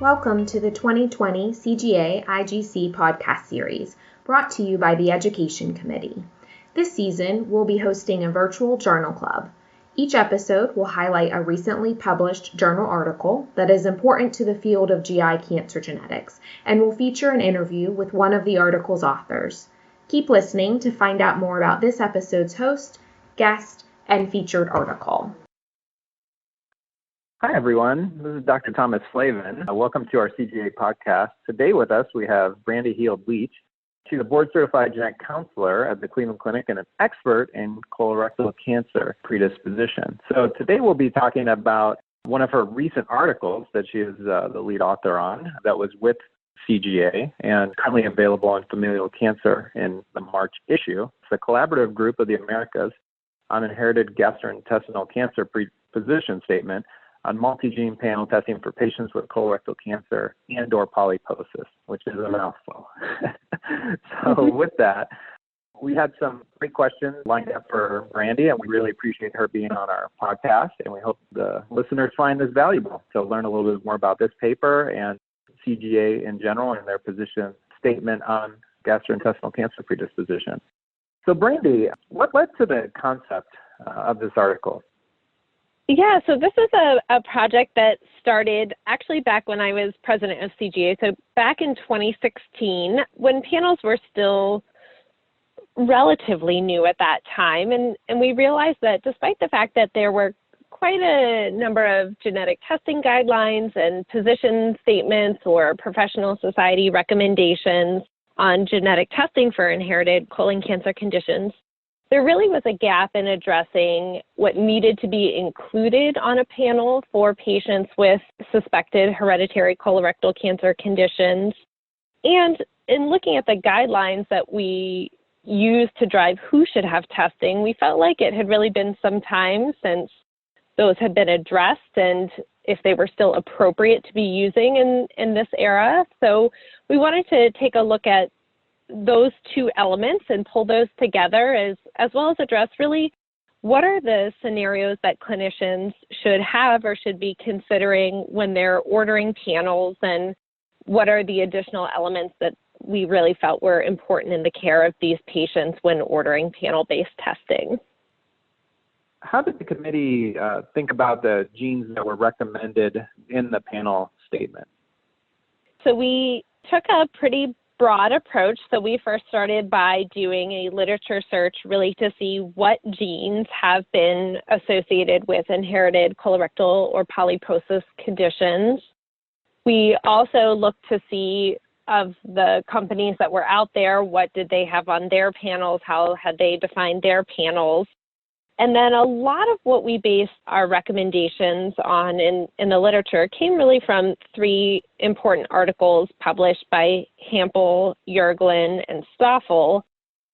Welcome to the 2020 CGA-IGC podcast series, brought to you by the Education Committee. This season, we'll be hosting a virtual journal club. Each episode will highlight a recently published journal article that is important to the field of GI cancer genetics and will feature an interview with one of the article's authors. Keep listening to find out more about this episode's host, guest, and featured article. Hi, everyone. This is Dr. Thomas Slavin. Welcome to our CGA podcast. Today with us, we have Brandie Heald Leach. She's a board-certified genetic counselor at the Cleveland Clinic and an expert in colorectal cancer predisposition. So today we'll be talking about one of her recent articles that she is the lead author on that was with CGA and currently available on Familial Cancer in the March issue. It's a collaborative group of the Americas on inherited gastrointestinal cancer predisposition statement on multi-gene panel testing for patients with colorectal cancer and or polyposis, which is a mouthful. So with that, we had some great questions lined up for Brandie, and we really appreciate her being on our podcast, and we hope the listeners find this valuable. So learn a little bit more about this paper and CGA in general and their position statement on gastrointestinal cancer predisposition. So Brandie, what led to the concept of this article? Yeah, so this is a project that started actually back when I was president of CGA. So back in 2016, when panels were still relatively new at that time. And we realized that despite the fact that there were quite a number of genetic testing guidelines and position statements or professional society recommendations on genetic testing for inherited colon cancer conditions, there really was a gap in addressing what needed to be included on a panel for patients with suspected hereditary colorectal cancer conditions. And in looking at the guidelines that we use to drive who should have testing, we felt like it had really been some time since those had been addressed and if they were still appropriate to be using in this era. So we wanted to take a look at those two elements and pull those together as well as address really what are the scenarios that clinicians should have or should be considering when they're ordering panels, and what are the additional elements that we really felt were important in the care of these patients when ordering panel-based testing. How did the committee think about the genes that were recommended in the panel statement? So we took a pretty broad approach. So we first started by doing a literature search really to see what genes have been associated with inherited colorectal or polyposis conditions. We also looked to see of the companies that were out there, what did they have on their panels, how had they defined their panels. And then a lot of what we based our recommendations on in the literature came really from three important articles published by Hampel, Yerglin, and Stoffel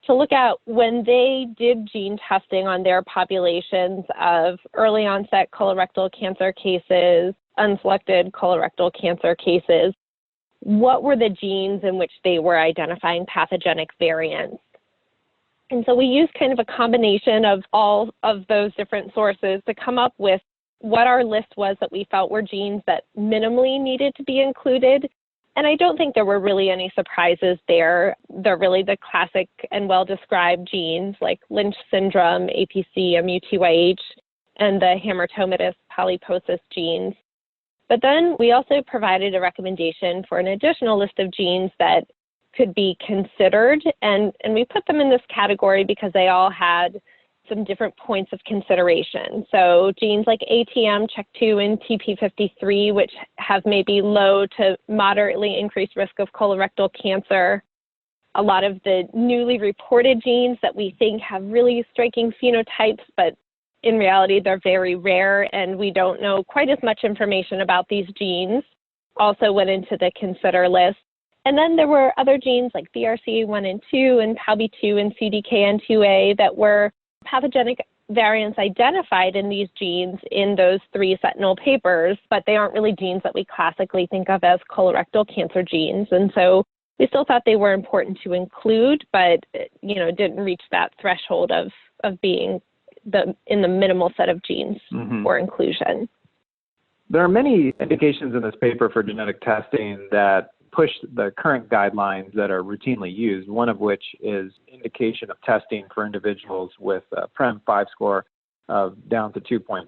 to look at when they did gene testing on their populations of early onset colorectal cancer cases, unselected colorectal cancer cases, what were the genes in which they were identifying pathogenic variants. And so we used kind of a combination of all of those different sources to come up with what our list was that we felt were genes that minimally needed to be included. And I don't think there were really any surprises there. They're really the classic and well-described genes like Lynch syndrome, APC, MUTYH, and the hamartomatous polyposis genes. But then we also provided a recommendation for an additional list of genes that could be considered, and we put them in this category because they all had some different points of consideration. So genes like ATM, CHEK2, and TP53, which have maybe low to moderately increased risk of colorectal cancer. A lot of the newly reported genes that we think have really striking phenotypes, but in reality, they're very rare, and we don't know quite as much information about these genes, also went into the consider list. And then there were other genes like BRCA1 and 2 and PALB2 and CDKN2A that were pathogenic variants identified in these genes in those three sentinel papers, but they aren't really genes that we classically think of as colorectal cancer genes. And so we still thought they were important to include, but didn't reach that threshold of being in the minimal set of genes for inclusion. There are many indications in this paper for genetic testing that push the current guidelines that are routinely used, one of which is indication of testing for individuals with a PREM5 score of down to 2.5%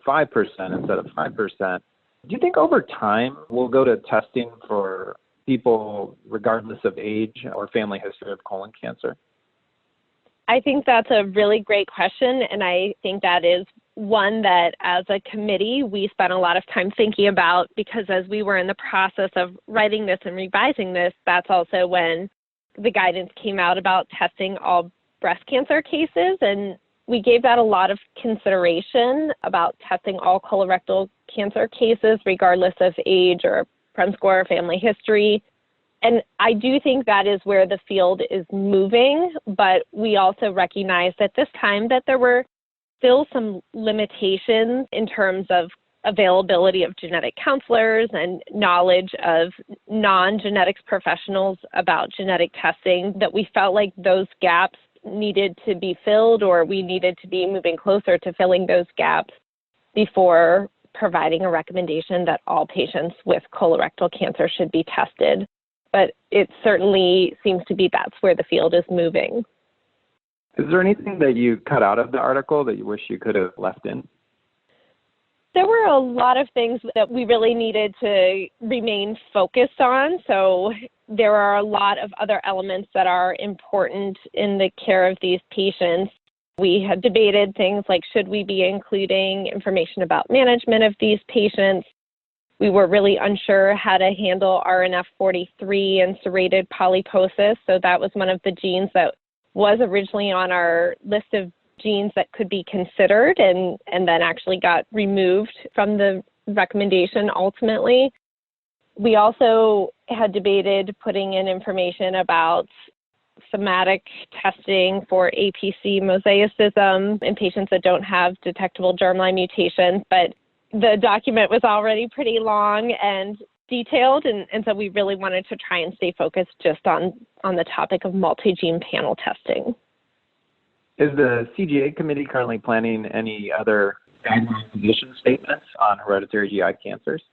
instead of 5%. Do you think over time we'll go to testing for people regardless of age or family history of colon cancer? I think that's a really great question, and I think that is one that as a committee we spent a lot of time thinking about, because as we were in the process of writing this and revising this, that's also when the guidance came out about testing all breast cancer cases, and we gave that a lot of consideration about testing all colorectal cancer cases regardless of age or PREM score or family history. And I do think that is where the field is moving, but we also recognize at this time that there were still some limitations in terms of availability of genetic counselors and knowledge of non-genetics professionals about genetic testing, that we felt like those gaps needed to be filled, or we needed to be moving closer to filling those gaps before providing a recommendation that all patients with colorectal cancer should be tested. But it certainly seems to be that's where the field is moving. Is there anything that you cut out of the article that you wish you could have left in? There were a lot of things that we really needed to remain focused on. So there are a lot of other elements that are important in the care of these patients. We had debated things like, should we be including information about management of these patients? We were really unsure how to handle RNF43 and serrated polyposis. So that was one of the genes that was originally on our list of genes that could be considered and then actually got removed from the recommendation ultimately. We also had debated putting in information about somatic testing for APC mosaicism in patients that don't have detectable germline mutations, but the document was already pretty long and detailed, and so we really wanted to try and stay focused just on the topic of multi-gene panel testing. Is the CGA committee currently planning any other guideline position statements on hereditary GI cancers?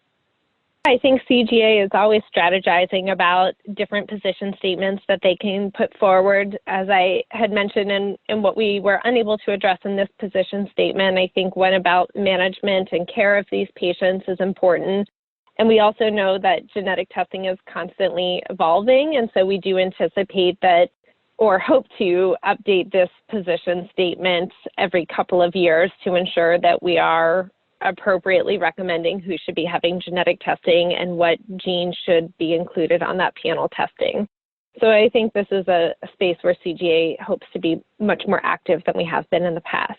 I think CGA is always strategizing about different position statements that they can put forward. As I had mentioned in what we were unable to address in this position statement, I think one about management and care of these patients is important. And we also know that genetic testing is constantly evolving, and so we do anticipate that, or hope to update this position statement every couple of years to ensure that we are appropriately recommending who should be having genetic testing and what genes should be included on that panel testing. So I think this is a space where CGA hopes to be much more active than we have been in the past.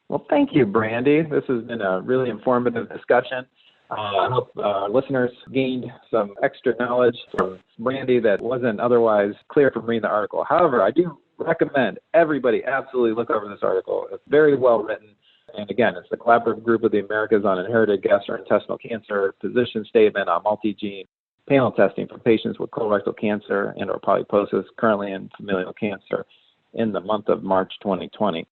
Well, thank you, Brandie. This has been a really informative discussion. I hope listeners gained some extra knowledge from Brandie that wasn't otherwise clear from reading the article. However, I do recommend everybody absolutely look over this article. It's very well written. And again, it's the Collaborative Group of the Americas on Inherited Gastrointestinal Cancer position statement on multi-gene panel testing for patients with colorectal cancer and or polyposis currently in familial cancer in the month of March 2020.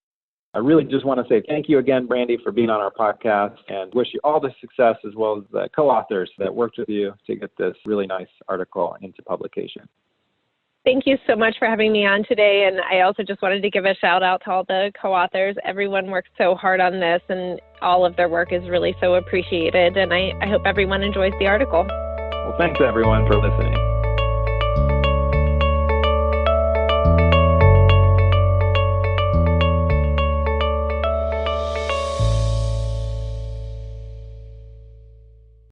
I really just want to say thank you again, Brandie, for being on our podcast, and wish you all the success as well as the co-authors that worked with you to get this really nice article into publication. Thank you so much for having me on today, and I also just wanted to give a shout out to all the co-authors. Everyone worked so hard on this, and all of their work is really so appreciated, and I hope everyone enjoys the article. Well, thanks everyone for listening.